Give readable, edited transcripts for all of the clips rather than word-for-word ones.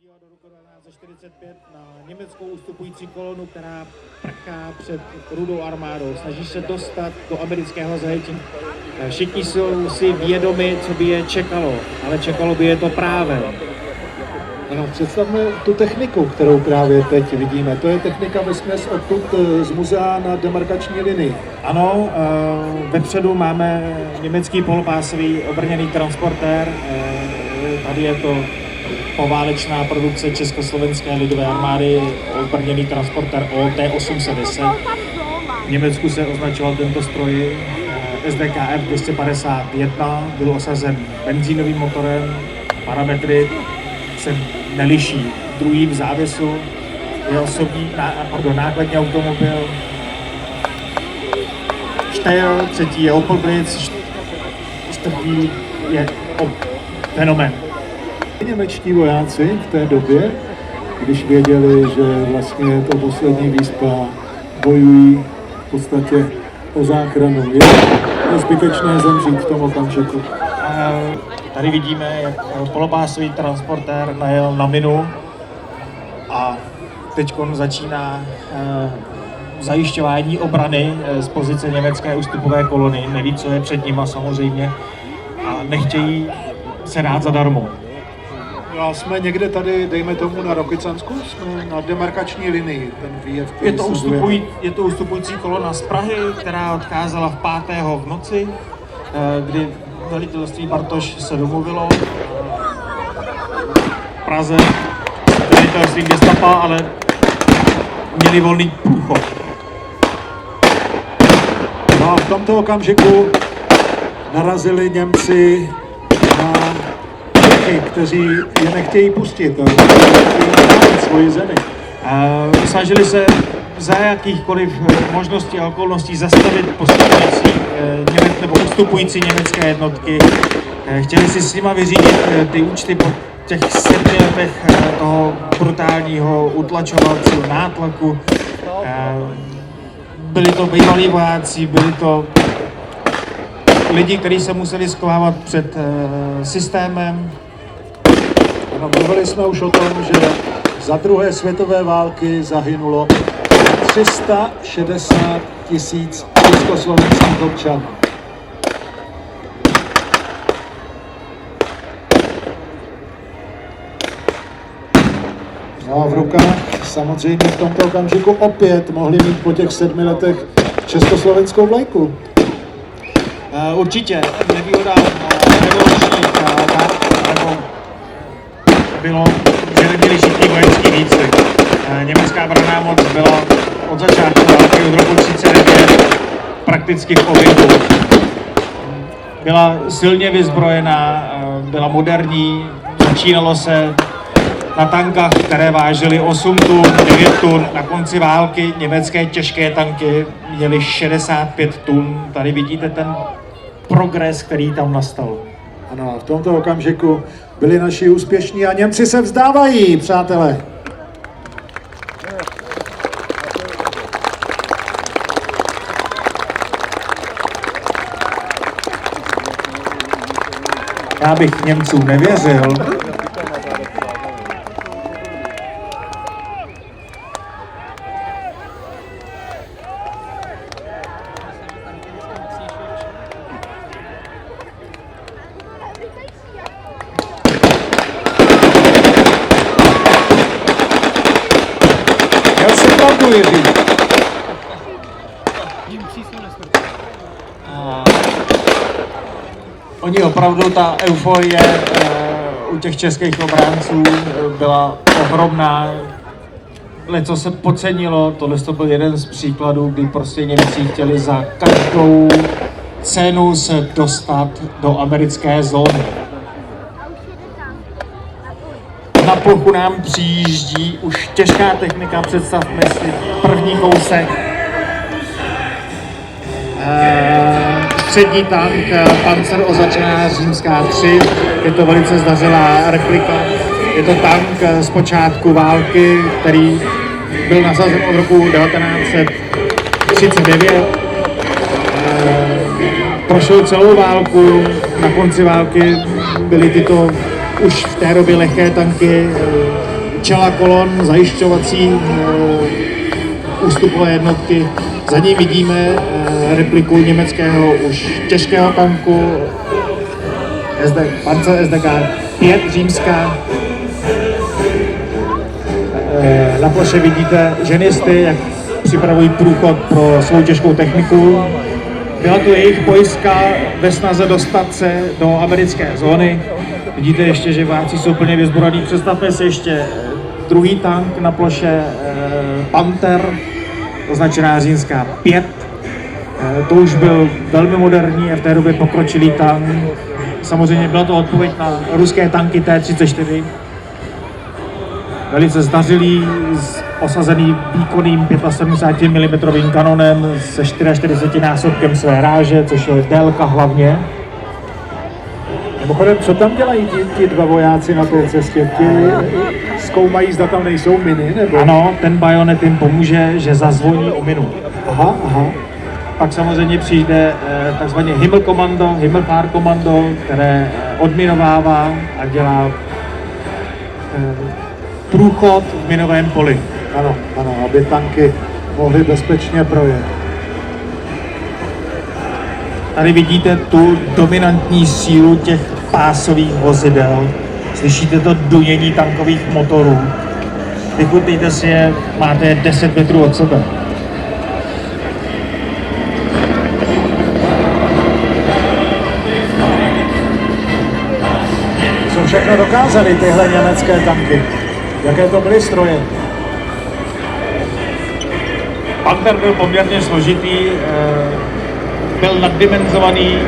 dívat do roku 1945 na německou ustupující kolonu, která prchá před Rudou armádou. Snaží se dostat do amerického zajetí. Všichni jsou si vědomi, co by je čekalo, ale čekalo by je to právě. Ano, představme tu techniku, kterou právě teď vidíme. To je technika vesměs odtud z muzea na demarkační linii. Ano, vepředu máme německý polopásový obrněný transportér. Tady je to poválečná produkce Československé lidové armády, obrněný transportér OT-810. V Německu se označoval tento stroj SDKF 251, byl osazen benzínovým motorem, parametry se neliší. Druhý v závěsu je nákladní automobil, Steyr, třetí je Opel Blitz, čtvrtý je fenomén. Němečtí vojáci v té době, když věděli, že vlastně je to poslední výspa, bojují v podstatě o záchranu. Je zbytečné zemřít v tom okamžiku. Tady vidíme, jak polopásový transportér najel na minu a teď začíná zajišťování obrany z pozice německé ústupové kolony. Neví, co je před nima samozřejmě a nechtějí se dát zadarmo. A jsme někde tady, dejme tomu na Rokycansku, jsme na demarkační linii, ten výjev, Je to ustupující kolona z Prahy, která odcházela v 5. v noci, kdy velitelství Bartoš se domluvilo v Praze, velitelství gestapa, ale měli volný průchod. No a v tomto okamžiku narazili Němci na Čechy, kteří je nechtějí pustit, svoji zemi. Snažili se za jakýchkoliv možností a okolností zastavit postupující nebo ustupující německé jednotky. Chtěli si s nima vyřídit ty účty po těch 7 letech toho brutálního utlačovacího nátlaku. Byli to bývalí vojáci, byli to lidi, kteří se museli schovávat před systémem. No, mluvili jsme už o tom, že za druhé světové války zahynulo 360 000 československých občanů. No a v rukách samozřejmě v tomto okamžiku opět mohli mít po těch 7 letech československou vlajku. Určitě nevýhoda revolučních bylo, že neměli všichni vojenský výcvik. Německá branná moc byla od začátku války od roku 1939 prakticky v pohybu. Byla silně vyzbrojená, byla moderní, začínalo se na tankách, které vážily 8 tun, 9 tun. Na konci války německé těžké tanky měly 65 tun. Tady vidíte ten progres, který tam nastal. Ano, v tomto okamžiku byli naši úspěšní a Němci se vzdávají, přátelé. Já bych Němcům nevěřil. Já se pamatuju, Oni opravdu, ta euforie u těch českých obránců byla ohromná. Leco se podcenilo, tohle to byl jeden z příkladů, kdy prostě Němci chtěli za každou cenu se dostat do americké zóny. Na plochu nám přijíždí už těžká technika, představme si první kousek. Střední tank Panzer označená římská 3, je to velice zdařilá replika. Je to tank z počátku války, který byl nasazen od roku 1939. Prošel celou válku, na konci války byly tyto už v té době lehké tanky čela kolon, zajišťovací ústupové jednotky. Za ní vidíme repliku německého už těžkého tanku Panzer SDK 5 římská. Na ploše vidíte ženisty, jak připravují průchod pro svou těžkou techniku. Byla to jejich pojistka ve snaze dostat se do americké zóny. Vidíte ještě, že vojáci jsou plně vyzbrojený. Představme si ještě druhý tank na ploše Panther, označená římská 5. To už byl velmi moderní a v té době pokročilý tank. Samozřejmě byla to odpověď na ruské tanky T-34. Velice zdařilý, osazený výkonným 75 mm kanonem se 44násobkem své ráže, což je délka hlavně. Mimochodem, co tam dělají ti dva vojáci na té cestě? Ti zkoumají, zda tam nejsou miny, nebo? Ano, ten bajonet jim pomůže, že zazvoní o minu. Aha. Pak samozřejmě přijde takzvané Himmelfahrkommando, které odminovává a dělá průchod v minovém poli. Ano, aby tanky mohly bezpečně projet. Tady vidíte tu dominantní sílu těch pásových vozidel. Slyšíte to dunění tankových motorů. Vychutnejte si je, máte je 10 metrů od sebe. Co všechno dokázali tyhle německé tanky? Jaké to byly stroje? Panther byl poměrně složitý, byl naddimenzovaný,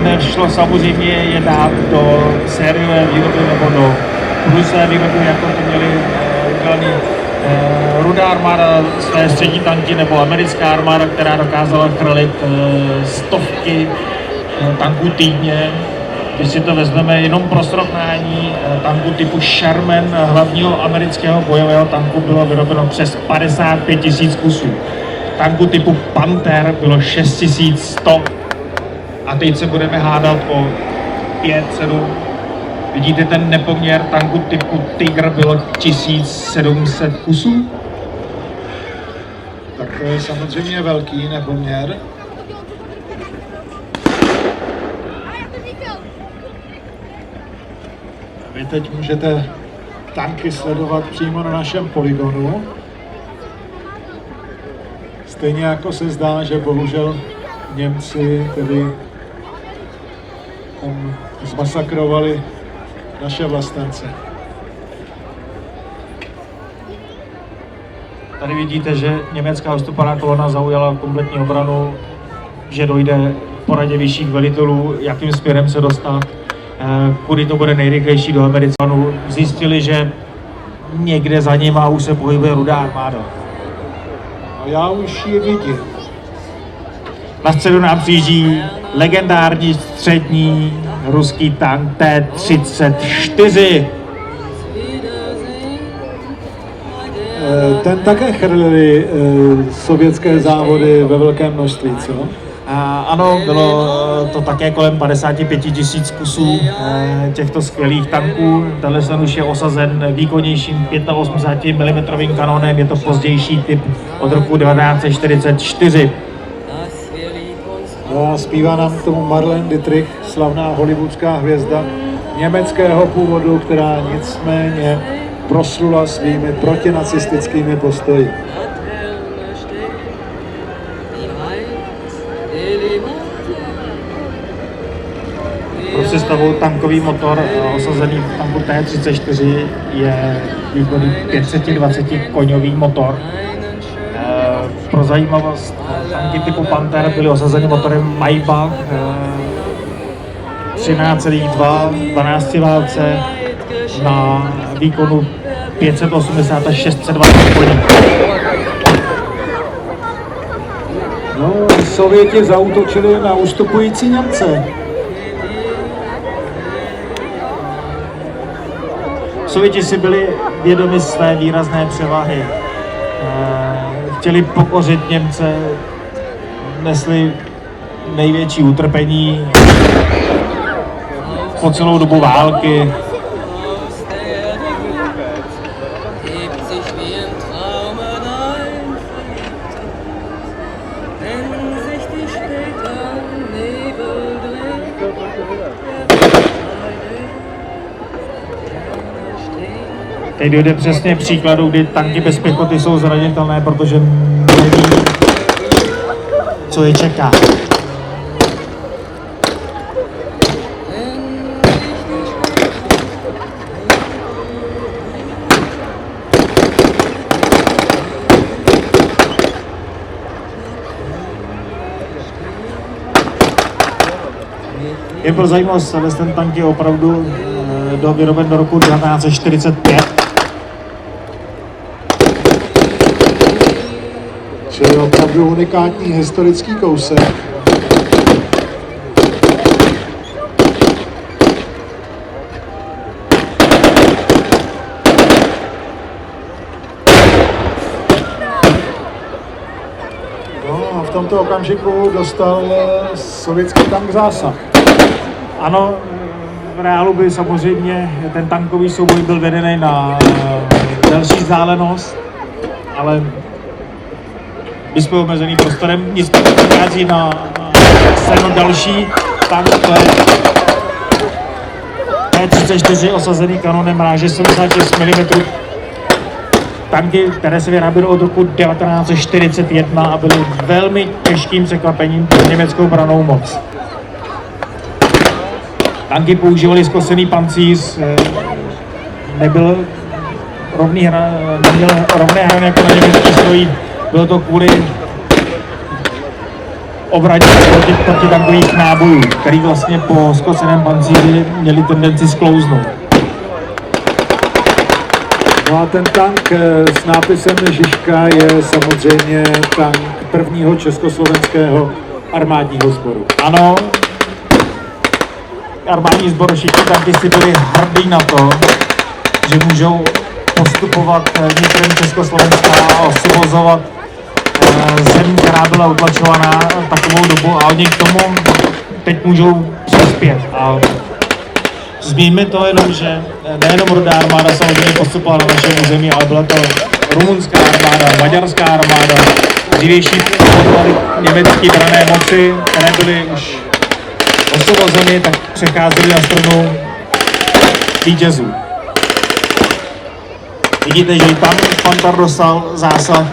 nešlo samozřejmě je dát do sériové výroby nebo do průmyslové výroby, jako to měli udělaný Rudá armáda své střední tanky nebo americká armáda, která dokázala chrlit stovky tanků týdně. Když si to vezmeme jenom pro srovnání, tanku typu Sherman, hlavního amerického bojového tanku, bylo vyrobeno přes 55 000 kusů. Tanku typu Panther bylo 6100. A teď se budeme hádat o 5-7. Vidíte ten nepoměr, tanku typu Tiger bylo 1700 kusů. Tak to je samozřejmě velký nepoměr. Vy teď můžete tanky sledovat přímo na našem polygonu. Stejně jako se zdá, že bohužel Němci tedy tam zmasakrovali naše vlastence. Tady vidíte, že německá ústupná kolona zaujala kompletní obranu, že dojde po radě vyšších velitelů, jakým směrem se dostat, kudy to bude nejrychlejší do Američanů. Zjistili, že někde za nima už se pohybuje Rudá armáda. A já už ji vidím. Na středu nám přijíždí legendární střední ruský tank T-34. Ten také chrlili sovětské závody ve velkém množství, co? Ano, bylo to také kolem 55 000 kusů těchto skvělých tanků. Tenhle už je osazen výkonnějším 85 mm kanonem, je to pozdější typ od roku 1944. A zpívá nám k tomu Marlene Dietrich, slavná hollywoodská hvězda německého původu, která nicméně proslula svými protinacistickými postoji. Pro představu tankový motor osazený v tanku T-34 je výkonný 520 koňový motor. Pro zajímavost, tanky typu Panther byly osazeny motorem Maybach 13,2 12 válce na výkonu 580 až 620 koní. No, Sověti zaútočili na ustupující Němce. Sověti si byli vědomi své výrazné převahy. Chtěli pokořit Němce, nesli největší utrpení po celou dobu války. sich wie im Traum an ein Verliebter, wenn sich die später Nebel drehen, Teď dojde přesně příkladu, kdy tanky bez pěchoty jsou zranitelné, protože neví, co je čeká. Jen pro zajímavost, ten tank je opravdu vyroben do roku 1945. Čili opravdu unikátní historický kousek. No a v tomto okamžiku dostal sovětský tank zásah. Ano, v reálu by samozřejmě ten tankový souboj byl vedený na delší vzdálenost, ale my jsme omezený prostorem, nicméně přichází na scénu další tank, to je T-34 osazený kanonem ráže 76 mm. Tanky, které se vyráběly od roku 1941 a byly velmi těžkým překvapením pro německou brannou moc. Tanky používaly zkosený pancíř, neměl rovné hrany jako na německý strojí. Bylo to kvůli obraně protitankových nábojů, který vlastně po zkoseném pancíři měli tendenci sklouznout. No a ten tank s nápisem Žižka je samozřejmě tank prvního československého armádního sboru. Ano, armádní sbor, všichni tankisti byli hrdí na to, že můžou postupovat nitrem Československa a osvobozovat zem, která byla utlačovaná takovou dobu a oni k tomu teď můžou přispět. A zmíníme to jenom, že nejenom Rudá armáda samozřejmě postupovala na našem území, ale byla to rumunská armáda, maďarská armáda, dřívější německé branné moci, které byly už osvobozeny, tak přecházely na stranu vítězů. Vidíte, že i tam Pantar dostal zásah.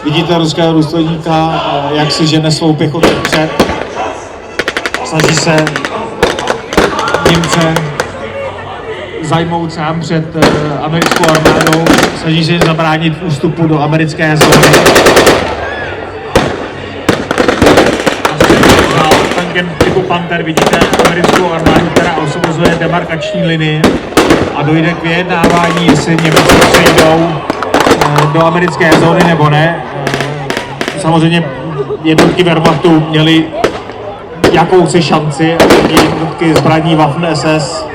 Vidíte ruského důstojníka, jak si žene svou pěchotu před. Snaží se Němce zajmout sám před americkou armádou. Snaží se zabránit ústupu do americké zóny. Tankem typu Panther vidíte americkou armádu, která osvobozuje demarkační linii a dojde k vyjednávání, jestli Němci přejdou do americké zóny nebo ne. Samozřejmě jednotky Wehrmachtu měly jakousi šanci a jednotky zbraní Waffen SS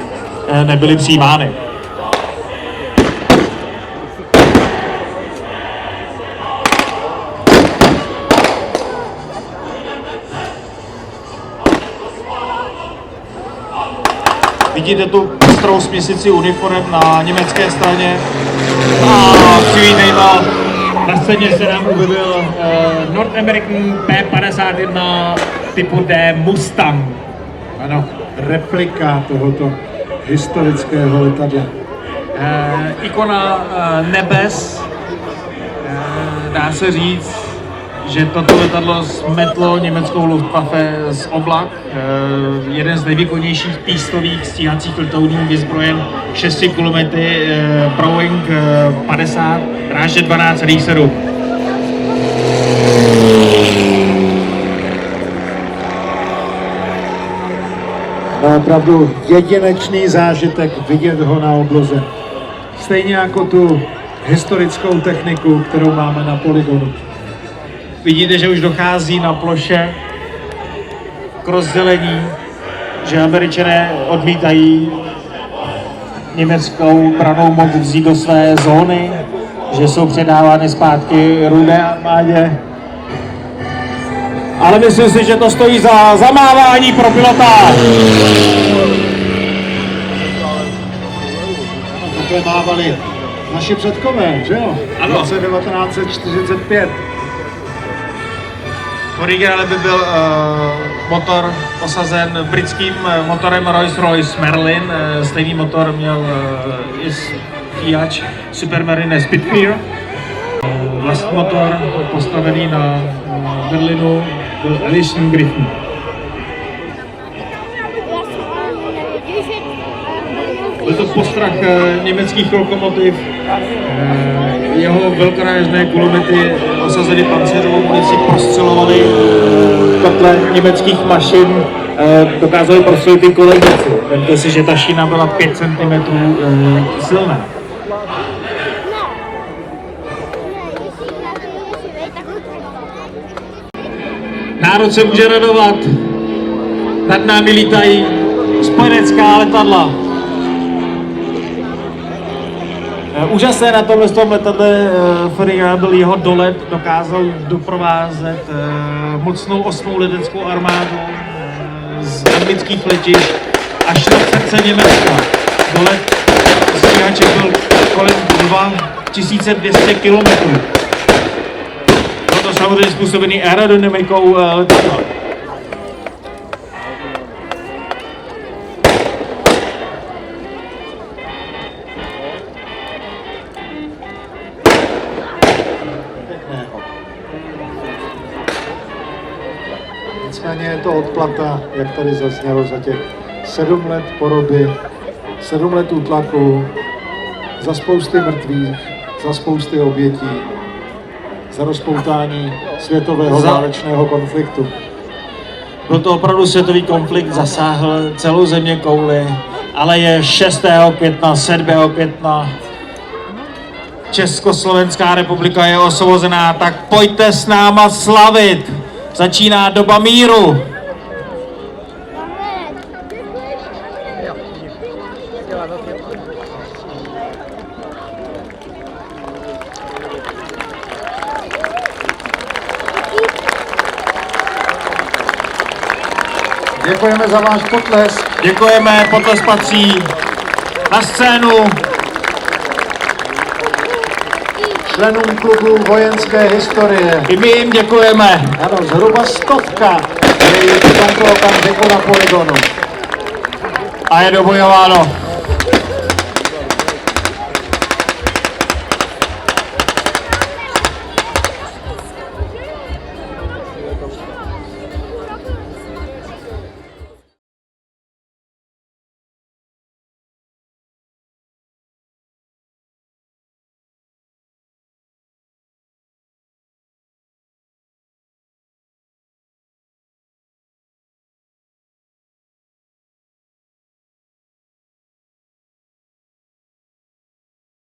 nebyly přijímány. Vidíte tu pestrou směsici uniform na německé straně a přivítejme, na scéně se nám objevil North American P-51 typu D Mustang. Ano, replika tohoto historického letadla. Ikona nebes, dá se říct, že toto letadlo smetlo německou Luftwaffe z oblak. Jeden z nejvýkonnějších pístových stíhacích letounů vyzbrojen 6 kulomety Boeing 50 dráže 12,7. Má opravdu jedinečný zážitek vidět ho na obloze. Stejně jako tu historickou techniku, kterou máme na poligonu. Vidíte, že už dochází na ploše k rozdělení, že Američané odmítají německou brannou moc vzít do své zóny, že jsou předávány zpátky Rudé armádě. Ale myslím si, že to stojí za zamávání pro pilota. Takhle mávali naši předkové, že jo? Ano. V roce 1945. V originále by byl motor osazen britským motorem Rolls-Royce Merlin. Stejný motor měl i stíhač Supermarine Spitfire. Vlastní motor postavený na Berlinu byl Ellison Griffin. Byl to postrach německých lokomotiv. Jeho velkorážné kulomety osazeny pancéřovou municí prostřelovaly kotle německých mašin, dokázali prostřelit i kolejnici. Vemte si, že ta šina byla 5 cm silná. Národ se může radovat, nad námi lítají spojenecká letadla. Úžasné na tomhle letadle Ferriera byl jeho dolet, dokázal doprovázet mocnou 8. leteckou armádu z anglických letišť až na srdce Německa. Dolet stíhače byl kolem 2200 km. Bylo to samozřejmě způsobený aerodynamikou letadla. Nicméně je to odplata, jak tady zaznělo, za těch 7 let poroby, 7 let útlaku, za spousty mrtvých, za spousty obětí, za rozpoutání světového válečného konfliktu. Byl to opravdu světový konflikt, zasáhl celou zeměkouli, ale je 6. května, 7. května. Československá republika je osvobozená, tak pojďte s náma slavit! Začíná doba míru! Děkujeme za váš potlesk. Děkujeme, potlesk patří na scénu Členům klubu vojenské historie. i my jim děkujeme. Ano, zhruba 100 je v tomto okamžiku na poligonu. A je dobojováno.